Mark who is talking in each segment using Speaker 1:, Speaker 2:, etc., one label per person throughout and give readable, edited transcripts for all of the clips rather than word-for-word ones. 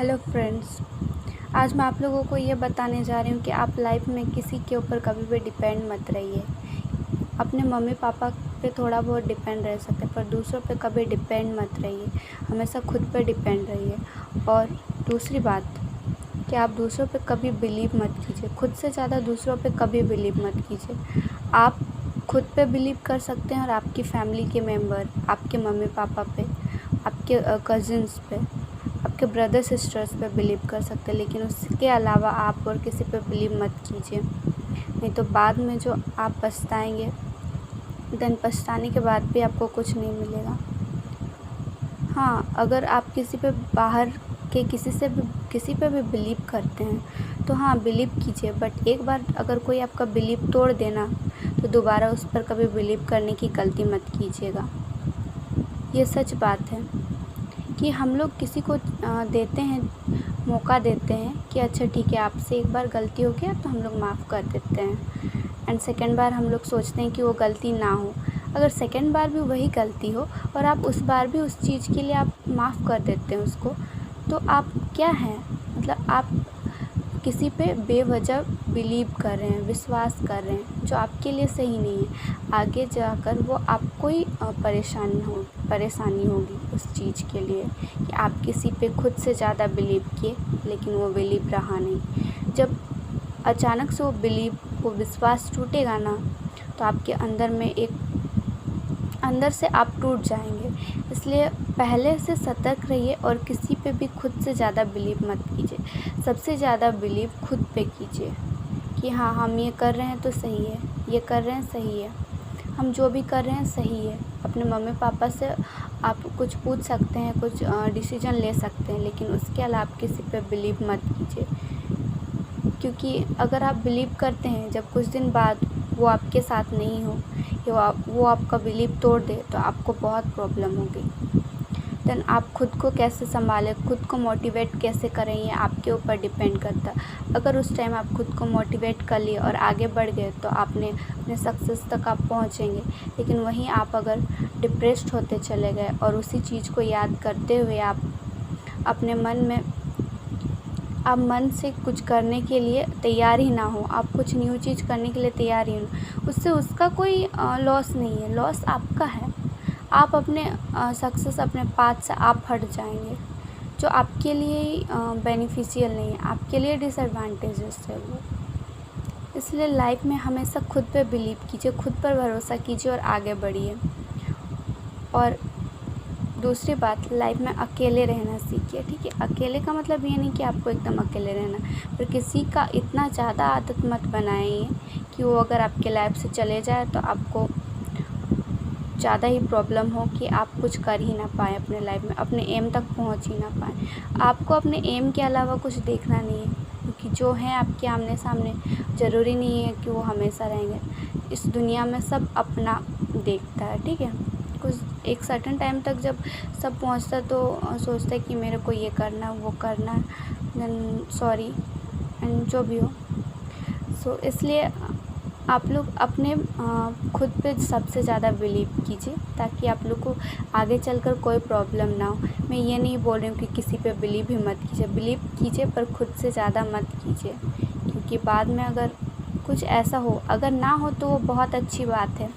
Speaker 1: Hello friends, आज मैं आप लोगों को ये बताने जा रही हूँ कि आप लाइफ में किसी के ऊपर कभी भी डिपेंड मत रहिए। अपने मम्मी पापा पे थोड़ा बहुत डिपेंड रह सकते हैं, पर दूसरों पे कभी डिपेंड मत रहिए। हमेशा खुद पे डिपेंड रहिए। और दूसरी बात कि आप दूसरों पे कभी बिलीव मत कीजिए। खुद से ज़्यादा दूसरों पे कभी बिलीव मत कीजिए। आप खुद पे बिलीव कर सकते हैं और आपकी फैमिली के मेम्बर, आपके मम्मी पापा पे, आपके कज़िन्स पे, आपके ब्रदर सिस्टर्स पे बिलीव कर सकते हैं, लेकिन उसके अलावा आप और किसी पे बिलीव मत कीजिए। नहीं तो बाद में जो आप पछताएंगे, देन पछताने के बाद भी आपको कुछ नहीं मिलेगा। हाँ, अगर आप किसी पे बाहर के किसी पे भी बिलीव करते हैं तो हाँ बिलीव कीजिए, बट एक बार अगर कोई आपका बिलीव तोड़ देना तो दोबारा उस पर कभी बिलीव करने की गलती मत कीजिएगा। ये सच बात है कि हम लोग किसी को देते हैं, मौका देते हैं कि अच्छा ठीक है, आपसे एक बार गलती हो गया तो हम लोग माफ़ कर देते हैं। एंड सेकंड बार हम लोग सोचते हैं कि वो गलती ना हो। अगर सेकंड बार भी वही गलती हो और आप उस बार भी उस चीज़ के लिए आप माफ़ कर देते हैं उसको, तो आप क्या हैं? मतलब आप किसी पे बेवजह बिलीव कर रहे हैं, विश्वास कर रहे हैं, जो आपके लिए सही नहीं है। आगे जाकर वो आपको ही परेशानी होगी उस चीज़ के लिए कि आप किसी पे खुद से ज़्यादा बिलीव किए, लेकिन वो बिलीव रहा नहीं। जब अचानक से वो विश्वास टूटेगा ना, तो आपके अंदर से आप टूट जाएंगे। इसलिए पहले से सतर्क रहिए और किसी पे भी खुद से ज़्यादा बिलीव मत कीजिए। सबसे ज़्यादा बिलीव खुद पे कीजिए कि हाँ, हम ये कर रहे हैं तो सही है, ये कर रहे हैं सही है, हम जो भी कर रहे हैं सही है। अपने मम्मी पापा से आप कुछ पूछ सकते हैं, कुछ डिसीजन ले सकते हैं, लेकिन उसके अलावा आप किसी पे बिलीव मत कीजिए। क्योंकि अगर आप बिलीव करते हैं, जब कुछ दिन बाद वो आपके साथ नहीं हो या वो आपका बिलीव तोड़ दे, तो आपको बहुत प्रॉब्लम होगी। देन आप खुद को कैसे संभालें, खुद को मोटिवेट कैसे करें, ये आपके ऊपर डिपेंड करता है। अगर उस टाइम आप खुद को मोटिवेट कर लिए और आगे बढ़ गए तो आपने अपने सक्सेस तक आप पहुँचेंगे। लेकिन वहीं आप अगर डिप्रेस्ड होते चले गए और उसी चीज़ को याद करते हुए आप अपने मन से कुछ करने के लिए तैयार ही ना हो, आप कुछ न्यू चीज़ करने के लिए तैयार ही ना, उससे उसका कोई लॉस नहीं है। लॉस आपका है। आप अपने सक्सेस, अपने पाथ से आप हट जाएंगे, जो आपके लिए बेनिफिशियल नहीं है, आपके लिए डिसएडवांटेजेस है वो। इसलिए लाइफ में हमेशा खुद पे बिलीव कीजिए, खुद पर भरोसा कीजिए और आगे बढ़िए। और दूसरी बात, लाइफ में अकेले रहना सीखिए। ठीक है, अकेले का मतलब ये नहीं कि आपको एकदम अकेले रहना, पर किसी का इतना ज़्यादा आदत मत बनाइए कि वो अगर आपके लाइफ से चले जाए तो आपको ज़्यादा ही प्रॉब्लम हो कि आप कुछ कर ही ना पाएँ अपने लाइफ में, अपने एम तक पहुंच ही ना पाएँ। आपको अपने एम के अलावा कुछ देखना नहीं है, क्योंकि जो है आपके आमने सामने ज़रूरी नहीं है कि वो हमेशा रहेंगे। इस दुनिया में सब अपना देखता है। ठीक है, कुछ एक सर्टेन टाइम तक जब सब पहुंचता है तो सोचता है कि मेरे को ये करना है, वो करना है, देन सॉरी एंड जो भी हो। सो इसलिए आप लोग अपने खुद पे सबसे ज़्यादा बिलीव कीजिए, ताकि आप लोग को आगे चलकर कोई प्रॉब्लम ना हो। मैं ये नहीं बोल रही हूँ कि किसी पे बिलीव ही मत कीजिए, बिलीव कीजिए पर खुद से ज़्यादा मत कीजिए, क्योंकि बाद में अगर कुछ ऐसा हो, अगर ना हो तो वो बहुत अच्छी बात है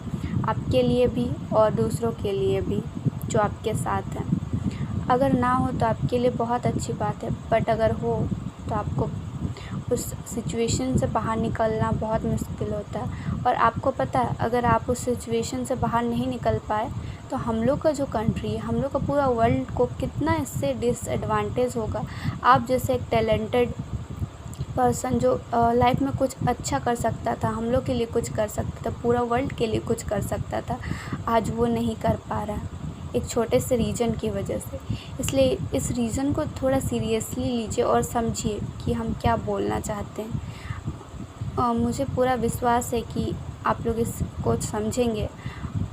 Speaker 1: आपके लिए भी और दूसरों के लिए भी जो आपके साथ हैं। अगर ना हो तो आपके लिए बहुत अच्छी बात है, बट अगर हो तो आपको उस सिचुएशन से बाहर निकलना बहुत मुश्किल होता है। और आपको पता है, अगर आप उस सिचुएशन से बाहर नहीं निकल पाए तो हम लोग का जो कंट्री है, हम लोग का पूरा वर्ल्ड को कितना इससे डिसएडवांटेज होगा। आप जैसे एक टैलेंटेड पर्सन जो लाइफ में कुछ अच्छा कर सकता था, हम लोग के लिए कुछ कर सकता था, पूरा वर्ल्ड के लिए कुछ कर सकता था, आज वो नहीं कर पा रहा है एक छोटे से रीजन की वजह से। इसलिए इस रीज़न को थोड़ा सीरियसली लीजिए और समझिए कि हम क्या बोलना चाहते हैं। मुझे पूरा विश्वास है कि आप लोग इसको समझेंगे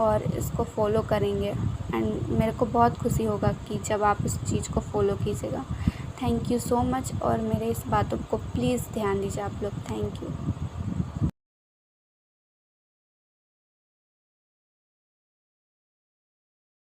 Speaker 1: और इसको फॉलो करेंगे, एंड मेरे को बहुत खुशी होगा कि जब आप इस चीज़ को फॉलो कीजिएगा। थैंक यू सो मच, और मेरे इस बातों को प्लीज़ ध्यान दीजिए आप लोग। Thank you.